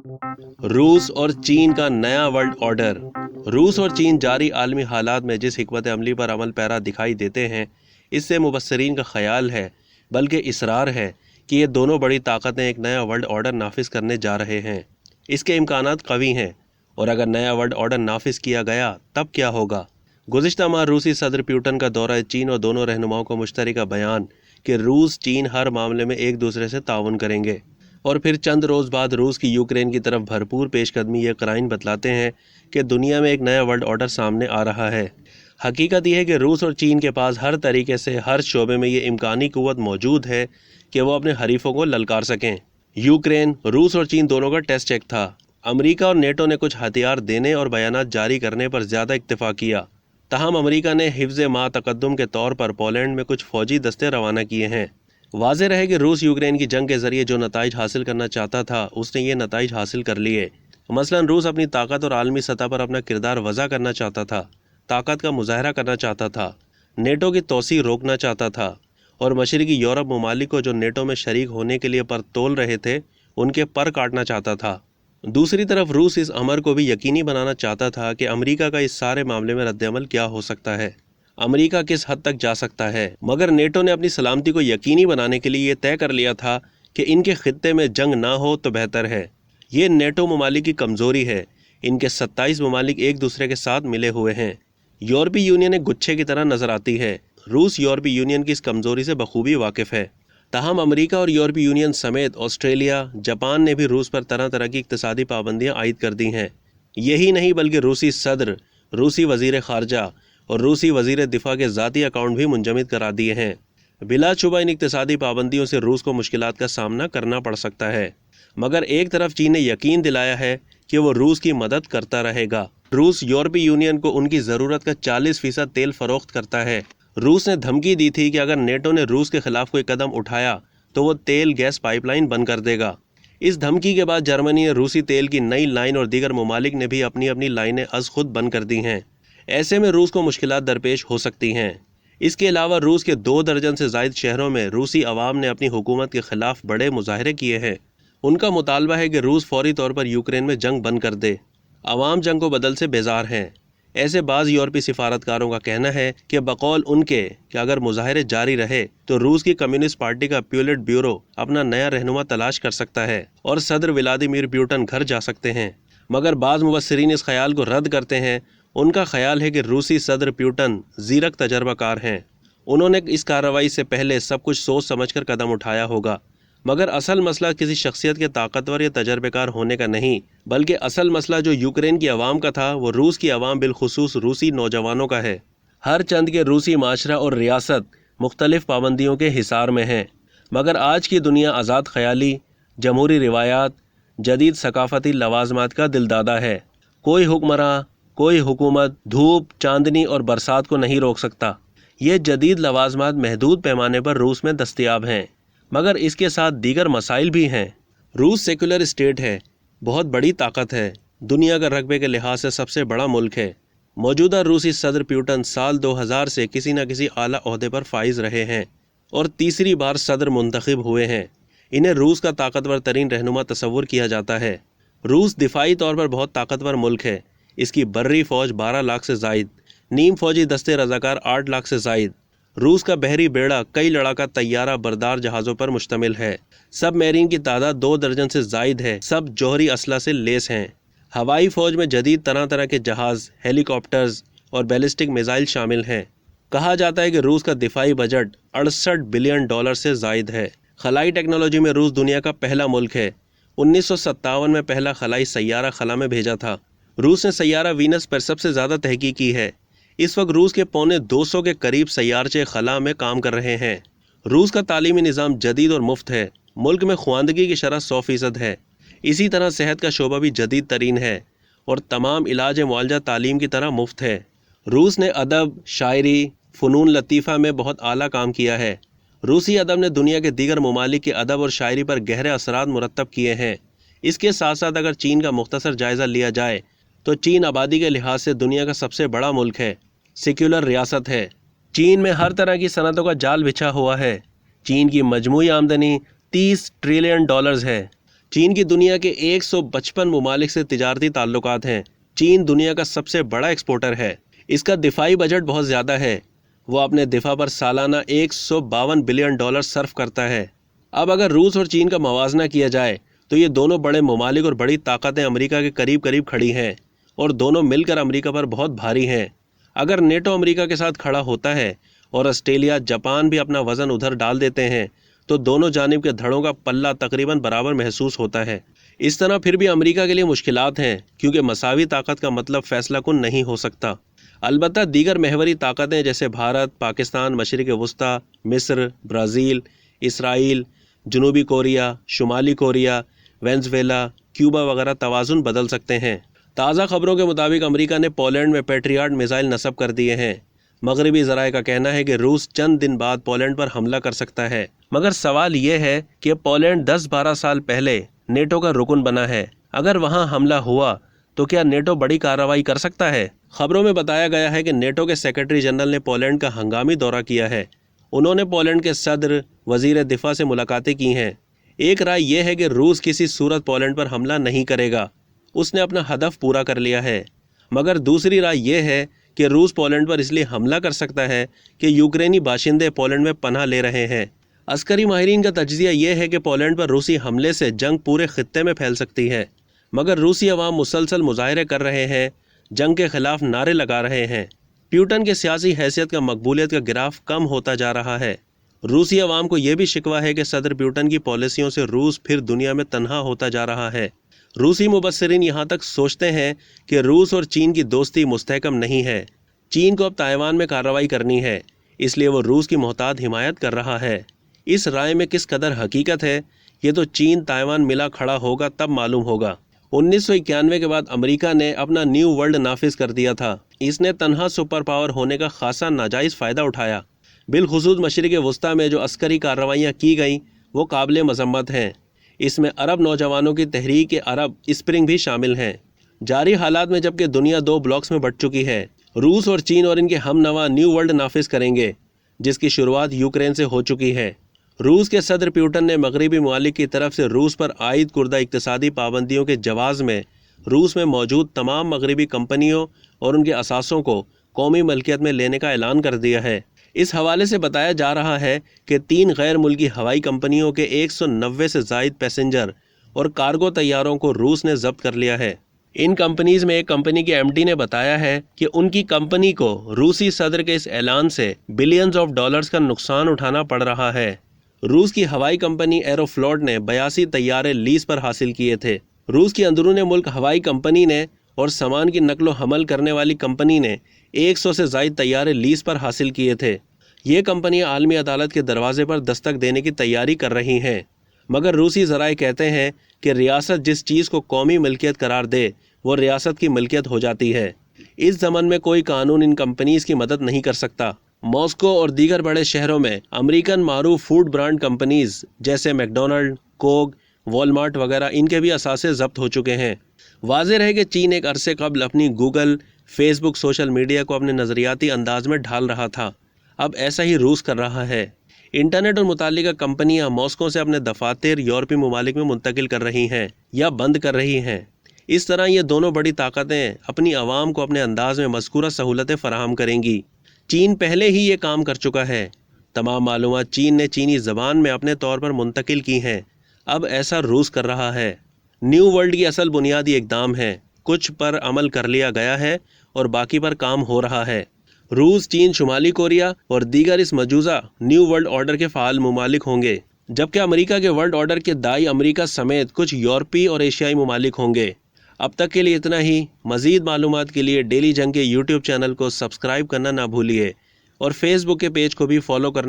रूस और चीन का नया वर्ल्ड ऑर्डर। रूस और चीन जारी आलमी हालात में जिस हिकमत अमली पर अमल पैरा दिखाई देते हैं, इससे मुबस्सिरीन का ख्याल है, बल्कि इसरार है कि ये दोनों बड़ी ताकतें एक नया वर्ल्ड ऑर्डर नाफिज करने जा रहे हैं। इसके इम्कानात कवी हैं, और अगर नया वर्ल्ड ऑर्डर नाफिज किया गया तब क्या होगा। गुज़िश्ता माह रूसी सदर प्यूटन का दौरा चीन और दोनों रहनुमाओं का मुश्तरका बयान कि रूस चीन हर मामले में एक दूसरे से ताउन करेंगे, और फिर चंद रोज़ बाद रूस की यूक्रेन की तरफ भरपूर पेशकदमी ये कराइन बतलाते हैं कि दुनिया में एक नया वर्ल्ड ऑर्डर सामने आ रहा है। हकीकत यह है कि रूस और चीन के पास हर तरीके से हर शोबे में ये इम्कानी कुव्वत मौजूद है कि वो अपने हरीफों को ललकार सकें। यूक्रेन, रूस और चीन दोनों का टेस्ट चेक था। अमरीका और नेटो ने कुछ हथियार देने और बयानात जारी करने पर ज़्यादा इत्तेफाक किया। तहम अमरीका ने हिफ्ज़ मा तकद्दुम के तौर पर पोलैंड में कुछ फ़ौजी दस्ते रवाना किए हैं। वाज़ेह रहे कि रूस यूक्रेन की जंग के ज़रिए जो नताइज हासिल करना चाहता था, उसने ये नताइज हासिल कर लिए। मसलन रूस अपनी ताकत और आलमी सतह पर अपना किरदार वज़ा करना चाहता था, ताकत का मुज़ाहरा करना चाहता था, नेटो की तोसी रोकना चाहता था, और मशरक़ी यूरोप ममालिक को जो नेटो में शरीक होने के लिए पर तोल रहे थे, उनके पर काटना चाहता था। दूसरी तरफ रूस इस अमर को भी यकीनी बनाना चाहता था कि अमरीका का इस सारे मामले में रद्द-ए-अमल क्या हो सकता है, अमरीका किस हद तक जा सकता है। मगर नेटो ने अपनी सलामती को यकीनी बनाने के लिए ये तय कर लिया था कि इनके खित्ते में जंग ना हो तो बेहतर है। ये नेटो ममालिक की कमज़ोरी है। इनके 27 ममालिक एक दूसरे के साथ मिले हुए हैं। यूरोपीय यूनियन एक गुच्छे की तरह नज़र आती है। रूस यूरोपीय यूनियन की इस कमज़ोरी से बखूबी वाकिफ़ है। ताहम अमरीका और यूरोपीय यूनियन समेत ऑस्ट्रेलिया, जापान ने भी रूस पर तरह तरह की इक़्तिसादी पाबंदियाँ आयद कर दी हैं। यही नहीं बल्कि रूसी सदर, रूसी वज़ीर ख़ारजा और रूसी वज़ीर दिफा के ज़ाती अकाउंट भी मुंजमद करा दिए हैं। बिलाशुबा इन इक़्तिसादी पाबंदियों से रूस को मुश्किलात का सामना करना पड़ सकता है, मगर एक तरफ चीन ने यकीन दिलाया है कि वो रूस की मदद करता रहेगा। रूस यूरोपीय यूनियन को उनकी ज़रूरत का 40% तेल फ़रोख्त करता है। रूस ने धमकी दी थी कि अगर नेटो ने रूस के ख़िलाफ़ कोई कदम उठाया तो वो तेल गैस पाइपलाइन बंद कर देगा। इस धमकी के बाद जर्मनी ने रूसी तेल की नई लाइन और दीगर ममालिक ने भी अपनी अपनी लाइनें अज़ खुद बंद कर दी हैं। ऐसे में रूस को मुश्किलात दरपेश हो सकती हैं। इसके अलावा रूस के 2 दर्जन से ज़ायद शहरों में रूसी अवाम ने अपनी हुकूमत के ख़िलाफ़ बड़े मुजाहरे किए हैं। उनका मुतालबा है कि रूस फौरी तौर पर यूक्रेन में जंग बंद कर दे। अवाम जंग को बदल से बेजार हैं। ऐसे बाज़ यूरोपीय सिफारतकारों का कहना है कि बकौल उनके कि अगर मुजाहरे जारी रहे तो रूस की कम्युनिस्ट पार्टी का प्यूलिट ब्यूरो अपना नया रहनुमा तलाश कर सकता है और सदर व्लादिमीर पुतिन घर जा सकते हैं। मगर बाज़ मुबस्सिरीन इस ख्याल को रद्द करते हैं। उनका ख्याल है कि रूसी सदर पुतिन ज़ीरक तजर्बाकार हैं। उन्होंने इस कार्रवाई से पहले सब कुछ सोच समझकर कदम उठाया होगा। मगर असल मसला किसी शख्सियत के ताकतवर या तजर्बेकार होने का नहीं, बल्कि असल मसला जो यूक्रेन की आवाम का था, वो रूस की आवाम बिलखुसूस रूसी नौजवानों का है। हर चंद के रूसी माशरा और रियासत मुख्तलिफ पाबंदियों के हिसार में हैं। मगर आज की दुनिया आज़ाद ख्याली, जमहूरी रिवायात, जदीद सकाफती लवाजमात का दिलदादा है। कोई हुक्मरान, कोई हुकूमत धूप, चांदनी और बरसात को नहीं रोक सकता। ये जदीद लवाजमात महदूद पैमाने पर रूस में दस्तयाब हैं, मगर इसके साथ दीगर मसाइल भी हैं। रूस सेकुलर स्टेट है, बहुत बड़ी ताकत है, दुनिया का रकबे के लिहाज से सबसे बड़ा मुल्क है। मौजूदा रूसी सदर पुतिन साल 2000 से किसी न किसी आला ओहदे पर फाइज रहे हैं और तीसरी बार सदर मुंतखब हुए हैं। इन्हें रूस का ताकतवर तरीन रहनुमा तस्वुर किया जाता है। रूस दिफाई तौर पर बहुत ताकतवर मुल्क है। इसकी बर्री फ़ौज 12 लाख से ज़ायद, नीम फ़ौजी दस्ते रज़ाकार 8 लाख से ज़ायद। रूस का बहरी बेड़ा कई लड़ाका तैयारा बरदार जहाज़ों पर मुश्तमिल है। सब मैरीन की तादाद 2 दर्जन से ज़ायद है। सब जौहरी असला से लेस हैं। हवाई फ़ौज में जदीद तरह तरह के जहाज़, हेलीकॉप्टर्स और बैलिस्टिक मिज़ाइल शामिल हैं। कहा जाता है कि रूस का दिफाई बजट $68 बिलियन से ज़ायद है। खलाई टेक्नोलॉजी में रूस दुनिया का पहला मुल्क है। 1957 में पहला खलाई सैयारा खला में भेजा था। रूस ने सैयारा वीनस पर सबसे ज़्यादा तहकीक की है। इस वक्त रूस के पौने 200 के करीब सैयारचे खला में काम कर रहे हैं। रूस का तालीमी निज़ाम जदीद और मुफ्त है। मुल्क में ख्वानदगी की शरह 100% है। इसी तरह सेहत का शोबा भी जदीद तरीन है और तमाम इलाज मुआलजा तालीम की तरह मुफ्त है। रूस ने अदब, शायरी, फ़नून लतीफ़ा में बहुत आला काम किया है। रूसी अदब ने दुनिया के दीगर ममालिक के अदब और शायरी पर गहरे असरात मुरतब किए हैं। इसके साथ साथ अगर चीन का मुख्तसर जायज़ा लिया जाए तो चीन आबादी के लिहाज से दुनिया का सबसे बड़ा मुल्क है। सेक्युलर रियासत है। चीन में हर तरह की सनतों का जाल बिछा हुआ है। चीन की मजमूई आमदनी $30 ट्रिलियन है। چین کی دنیا کے 155 ممالک سے تجارتی تعلقات ہیں۔ چین دنیا کا سب سے بڑا ایکسپورٹر ہے۔ اس کا دفاعی بجٹ بہت زیادہ ہے، وہ اپنے دفاع پر سالانہ $152 بلین صرف کرتا ہے۔ اب اگر روس اور چین کا موازنہ کیا جائے تو یہ دونوں بڑے ممالک اور بڑی طاقتیں امریکہ کے قریب قریب کھڑی ہیں، اور دونوں مل کر امریکہ پر بہت بھاری ہیں۔ اگر نیٹو امریکہ کے ساتھ کھڑا ہوتا ہے اور آسٹریلیا، جاپان بھی اپنا وزن ادھر ڈال دیتے ہیں تو دونوں جانب کے دھڑوں کا پلہ تقریباً برابر محسوس ہوتا ہے۔ اس طرح پھر بھی امریکہ کے لیے مشکلات ہیں، کیونکہ مساوی طاقت کا مطلب فیصلہ کن نہیں ہو سکتا۔ البتہ دیگر محوری طاقتیں جیسے بھارت، پاکستان، مشرق وسطیٰ، مصر، برازیل، اسرائیل، جنوبی کوریا، شمالی کوریا، وینزویلا، کیوبا وغیرہ توازن بدل سکتے ہیں۔ تازہ خبروں کے مطابق امریکہ نے پولینڈ میں پیٹریاٹ میزائل نصب کر دیے ہیں۔ مغربی ذرائع کا کہنا ہے کہ روس چند دن بعد پولینڈ پر حملہ کر سکتا ہے، مگر سوال یہ ہے کہ پولینڈ 10-12 سال پہلے نیٹو کا رکن بنا ہے۔ اگر وہاں حملہ ہوا تو کیا نیٹو بڑی کارروائی کر سکتا ہے؟ خبروں میں بتایا گیا ہے کہ نیٹو کے سیکرٹری جنرل نے پولینڈ کا ہنگامی دورہ کیا ہے۔ انہوں نے پولینڈ کے صدر، وزیر دفاع سے ملاقاتیں کی ہیں۔ ایک رائے یہ ہے کہ روس کسی صورت پولینڈ پر حملہ نہیں کرے گا، اس نے اپنا ہدف پورا کر لیا ہے، مگر دوسری رائے یہ ہے کہ روس پولینڈ پر اس لیے حملہ کر سکتا ہے کہ یوکرینی باشندے پولینڈ میں پناہ لے رہے ہیں۔ عسکری ماہرین کا تجزیہ یہ ہے کہ پولینڈ پر روسی حملے سے جنگ پورے خطے میں پھیل سکتی ہے، مگر روسی عوام مسلسل مظاہرے کر رہے ہیں، جنگ کے خلاف نعرے لگا رہے ہیں۔ پیوٹن کے سیاسی حیثیت کا مقبولیت کا گراف کم ہوتا جا رہا ہے۔ روسی عوام کو یہ بھی شکوہ ہے کہ صدر پیوٹن کی پالیسیوں سے روس پھر دنیا میں تنہا ہوتا جا رہا ہے۔ روسی مبصرین یہاں تک سوچتے ہیں کہ روس اور چین کی دوستی مستحکم نہیں ہے۔ چین کو اب تائیوان میں کارروائی کرنی ہے، اس لیے وہ روس کی محتاط حمایت کر رہا ہے۔ اس رائے میں کس قدر حقیقت ہے، یہ تو چین تائیوان ملا کھڑا ہوگا تب معلوم ہوگا۔ 1991 کے بعد امریکہ نے اپنا نیو ورلڈ نافذ کر دیا تھا۔ اس نے تنہا سپر پاور ہونے کا خاصا ناجائز فائدہ اٹھایا۔ بالخصوص مشرق وسطیٰ میں جو عسکری کارروائیاں کی گئیں وہ قابل مذمت ہیں۔ اس میں عرب نوجوانوں کی تحریک عرب اسپرنگ بھی شامل ہیں۔ جاری حالات میں جبکہ دنیا 2 بلاکس میں بٹ چکی ہے، روس اور چین اور ان کے ہم نوا نیو ورلڈ نافذ کریں گے، جس کی شروعات یوکرین سے ہو چکی ہے۔ روس کے صدر پیوٹن نے مغربی ممالک کی طرف سے روس پر عائد کردہ اقتصادی پابندیوں کے جواز میں روس میں موجود تمام مغربی کمپنیوں اور ان کے اثاثوں کو قومی ملکیت میں لینے کا اعلان کر دیا ہے۔ اس حوالے سے بتایا جا رہا ہے کہ 3 غیر ملکی ہوائی کمپنیوں کے 190 سے زائد پیسنجر اور کارگو طیاروں کو روس نے ضبط کر لیا ہے۔ ان کمپنیز میں ایک کمپنی کے ایم ڈی نے بتایا ہے کہ ان کی کمپنی کو روسی صدر کے اس اعلان سے بلینز آف ڈالرز کا نقصان اٹھانا پڑ رہا ہے۔ روس کی ہوائی کمپنی ایرو فلوٹ نے 82 طیارے لیز پر حاصل کیے تھے۔ روس کی اندرون ملک ہوائی کمپنی نے اور سامان کی نقل و حمل کرنے والی کمپنی نے 100 سے زائد طیارے لیز پر حاصل کیے تھے۔ یہ کمپنیاں عالمی عدالت کے دروازے پر دستک دینے کی تیاری کر رہی ہیں، مگر روسی ذرائع کہتے ہیں کہ ریاست جس چیز کو قومی ملکیت قرار دے وہ ریاست کی ملکیت ہو جاتی ہے۔ اس ضمن میں کوئی قانون ان کمپنیز کی مدد نہیں کر سکتا۔ ماسکو اور دیگر بڑے شہروں میں امریکن معروف فوڈ برانڈ کمپنیز جیسے میکڈونلڈ، کوک، والمارٹ وغیرہ ان کے بھی اثاثے ضبط ہو چکے ہیں۔ واضح ہے کہ چین ایک عرصے قبل اپنی گوگل، فیس بک، سوشل میڈیا کو اپنے نظریاتی انداز میں ڈھال رہا تھا، اب ایسا ہی روس کر رہا ہے۔ انٹرنیٹ اور متعلقہ کمپنیاں ماسکو سے اپنے دفاتر یورپی ممالک میں منتقل کر رہی ہیں یا بند کر رہی ہیں۔ اس طرح یہ دونوں بڑی طاقتیں اپنی عوام کو اپنے انداز میں مذکورہ سہولتیں فراہم کریں گی۔ چین پہلے ہی یہ کام کر چکا ہے۔ تمام معلومات چین نے چینی زبان میں اپنے طور پر منتقل کی ہیں، اب ایسا روس کر رہا ہے۔ نیو ورلڈ کی اصل بنیادی اقدام ہے، کچھ پر عمل کر لیا گیا ہے اور باقی پر کام ہو رہا ہے۔ روس، چین، شمالی کوریا اور دیگر اس مجوزہ نیو ورلڈ آرڈر کے فعال ممالک ہوں گے، جبکہ امریکہ کے ورلڈ آرڈر کے داعی امریکہ سمیت کچھ یورپی اور ایشیائی ممالک ہوں گے۔ اب تک کے لیے اتنا ہی۔ مزید معلومات کے لیے ڈیلی جنگ کے یوٹیوب چینل کو سبسکرائب کرنا نہ بھولیے اور فیس بک کے پیج کو بھی فالو کرنا